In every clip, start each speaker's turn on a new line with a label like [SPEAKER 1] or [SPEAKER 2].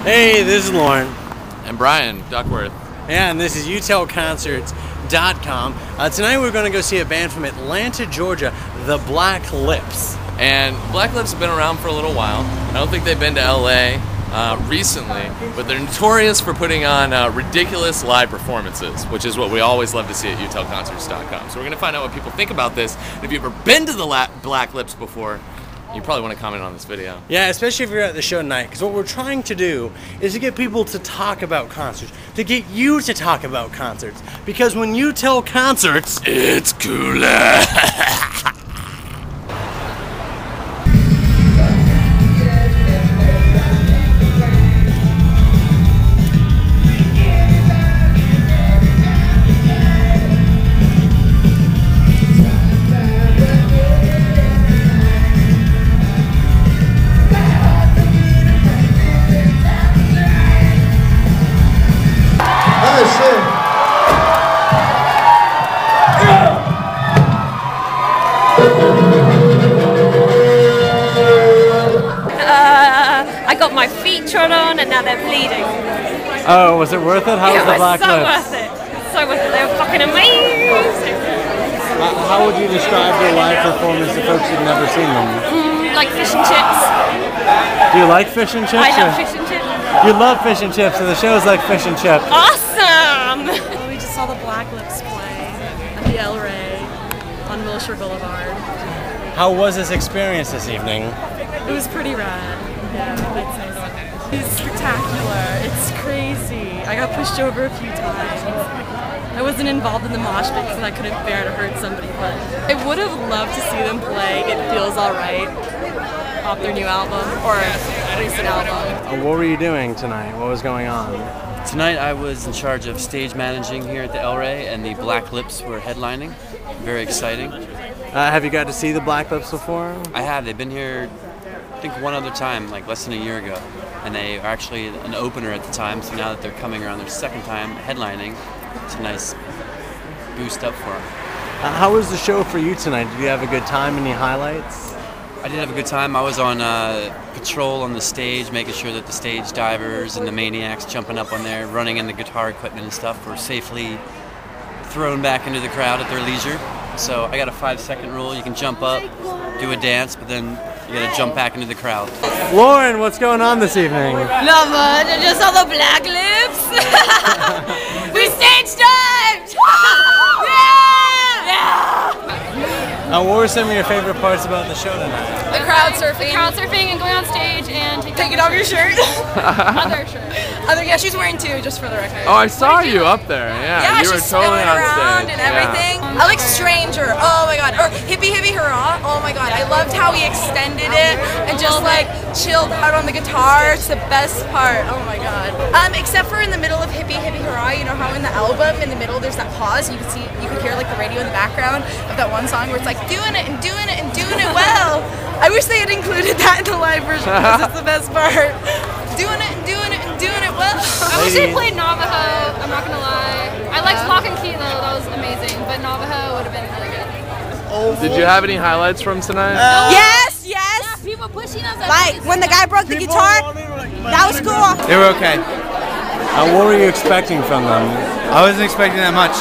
[SPEAKER 1] Hey, this is Lauren.
[SPEAKER 2] And Brian Duckworth.
[SPEAKER 1] Yeah, and this is UTellConcerts.com. Tonight we're going to go see a band from Atlanta, Georgia, the Black Lips.
[SPEAKER 2] And Black Lips have been around for a little while. I don't think they've been to LA recently, but they're notorious for putting on ridiculous live performances, which is what we always love to see at UTellConcerts.com. So we're going to find out what people think about this. And if you've ever been to the Black Lips before, you probably want to comment on this video.
[SPEAKER 1] Yeah, especially if you're at the show tonight, because what we're trying to do is to get people to talk about concerts, to get you to talk about concerts, because when you tell concerts,
[SPEAKER 2] It's cooler.
[SPEAKER 3] I got my feet trod on and now they're bleeding.
[SPEAKER 1] oh, was it worth it? How was the Black
[SPEAKER 3] so
[SPEAKER 1] Lips?
[SPEAKER 3] worth it. So worth it. They were fucking amazing.
[SPEAKER 1] How would you describe their live performance to folks who've never seen them?
[SPEAKER 3] Like fish and chips.
[SPEAKER 1] Do you like fish and chips?
[SPEAKER 3] I love fish and chips.
[SPEAKER 1] You love fish and chips, so the show's like fish and chips.
[SPEAKER 3] Awesome!
[SPEAKER 4] We just saw the Black Lips play at the Elrey on Wilshire Boulevard.
[SPEAKER 1] How was this experience this evening?
[SPEAKER 4] It was pretty rad. Yeah, it's spectacular. It's crazy. I got pushed over a few times. I wasn't involved in the mosh pit because I couldn't bear to hurt somebody, but I would have loved to see them play It Feels Alright off their new album, or recent album.
[SPEAKER 1] What were you doing tonight? What was going on?
[SPEAKER 5] Tonight I was in charge of stage managing here at the Elrey, and the Black Lips were headlining. Very exciting.
[SPEAKER 1] Have you got to see the Black Lips before?
[SPEAKER 5] I have. They've been here, I think, one other time, like less than a year ago. And they are actually an opener at the time, so now that they're coming around their second time headlining, it's a nice boost up for them.
[SPEAKER 1] How was the show for you tonight? Did you have a good time? Any highlights?
[SPEAKER 5] I did have a good time. I was on patrol on the stage, making sure that the stage divers and the maniacs jumping up on there, running in the guitar equipment and stuff, were safely thrown back into the crowd at their leisure. So I got a 5-second rule. You can jump up, do a dance, but then you gotta jump back into the crowd.
[SPEAKER 1] Lauren, what's going on this evening?
[SPEAKER 3] Not much. I just saw the Black Lips. We stage dived!
[SPEAKER 1] What were some of your favorite parts about the show tonight?
[SPEAKER 3] The crowd surfing. And going on stage and taking off your shirt. Other shirt.
[SPEAKER 4] Yeah, she's wearing two, just for the record.
[SPEAKER 2] Oh, I saw you up there. Yeah, you were
[SPEAKER 4] she's
[SPEAKER 2] totally
[SPEAKER 4] spinning
[SPEAKER 2] on
[SPEAKER 4] around
[SPEAKER 2] stage.
[SPEAKER 4] and everything. I like Stranger. Oh my god. Or Hippie Hippie Hurrah. Oh my god. I loved how he extended it and just like chilled out on the guitar. It's the best part. Oh my god. Except for in the middle of Hippie Hippie Hurrah, you know how in the album in the middle there's that pause. You could hear like the radio in the background of that one song where it's like doing it and doing it and doing it well. I wish they had included that in the live version because it's the best part. Doing it and doing it and doing it well.
[SPEAKER 3] I wish they played Navajo, I'm not gonna lie. I liked Lock and Key though, that was amazing, but Navajo would have been really good.
[SPEAKER 2] Did you have any highlights from tonight?
[SPEAKER 4] Yes.
[SPEAKER 3] Yeah, people pushing us.
[SPEAKER 4] Like when the guy broke the guitar, that was cool.
[SPEAKER 6] They were okay.
[SPEAKER 1] What were you expecting from them?
[SPEAKER 6] I wasn't expecting that much.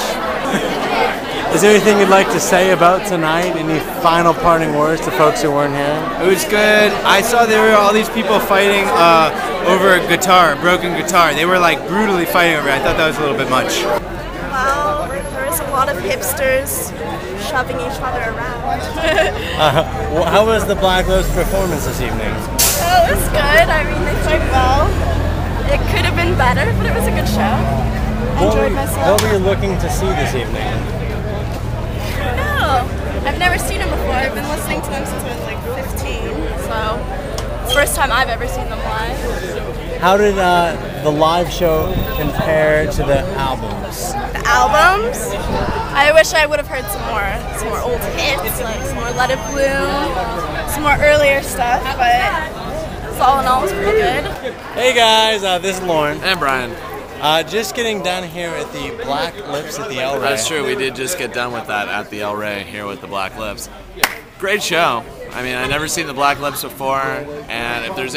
[SPEAKER 1] Is there anything you'd like to say about tonight? Any final parting words to folks who weren't here?
[SPEAKER 6] It was good. I saw there were all these people fighting over a guitar, a broken guitar. They were like brutally fighting over it. I thought that was a little bit much.
[SPEAKER 4] Well, there was a lot of hipsters shoving each other around.
[SPEAKER 1] How was the Black Lips performance this evening?
[SPEAKER 4] Oh, it was good. I mean, they played well. It could have been better, but it was a good show. I enjoyed myself.
[SPEAKER 1] What were you looking to see this evening?
[SPEAKER 4] No, I've never seen them before. I've been listening to them since I was like 15, so it's the first time I've ever seen them live.
[SPEAKER 1] How did the live show compare to the albums?
[SPEAKER 4] The albums? I wish I would have heard some more old hits, like some more Let It Bloom, some more earlier stuff, but all in all, it's pretty good.
[SPEAKER 1] Hey guys, this is Lauren.
[SPEAKER 2] And Brian.
[SPEAKER 1] Just getting done here at the Black Lips at the Elrey.
[SPEAKER 2] That's true. We did just get done with that at the Elrey here with the Black Lips. Great show. I mean, I've never seen the Black Lips before, and if there's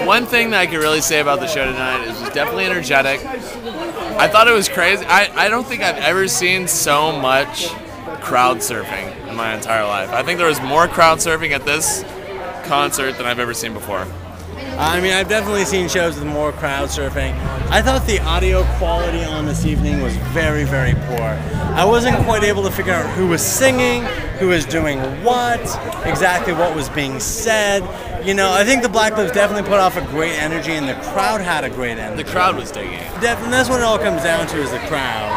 [SPEAKER 2] one thing that I could really say about the show tonight is it was definitely energetic. I thought it was crazy. I don't think I've ever seen so much crowd surfing in my entire life. I think there was more crowd surfing at this concert than I've ever seen before.
[SPEAKER 1] I mean, I've definitely seen shows with more crowd surfing. I thought the audio quality on this evening was very, very poor. I wasn't quite able to figure out who was singing, who was doing what, exactly what was being said. You know, I think the Black Lips definitely put off a great energy, and the crowd had a great energy.
[SPEAKER 2] The crowd was digging it.
[SPEAKER 1] Definitely, that's what it all comes down to, is the crowd.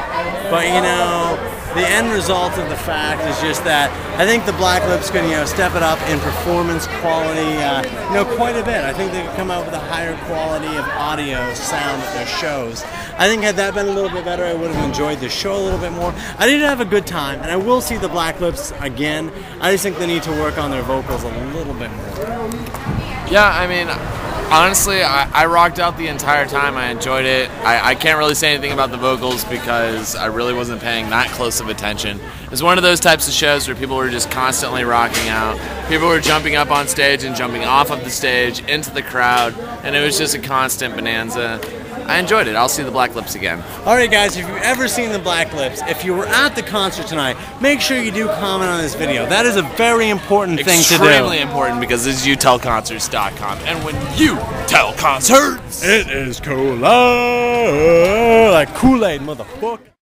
[SPEAKER 1] But, you know, the end result of the fact is just that I think the Black Lips could, you know, step it up in performance quality, you know, quite a bit. I think they could come out with a higher quality of audio sound at their shows. I think had that been a little bit better, I would have enjoyed the show a little bit more. I did have a good time, and I will see the Black Lips again. I just think they need to work on their vocals a little bit more.
[SPEAKER 2] Yeah, I mean, honestly, I rocked out the entire time. I enjoyed it. I can't really say anything about the vocals because I really wasn't paying that close of attention. It was one of those types of shows where people were just constantly rocking out. People were jumping up on stage and jumping off of the stage into the crowd, and it was just a constant bonanza. I enjoyed it. I'll see the Black Lips again.
[SPEAKER 1] Alright guys, if you've ever seen the Black Lips, if you were at the concert tonight, make sure you do comment on this video. That is a very important thing to do.
[SPEAKER 2] Extremely important, because this is youtellconcerts.com. And when you tell concerts,
[SPEAKER 1] it is Kool-Aid, like Kool-Aid, motherfucker.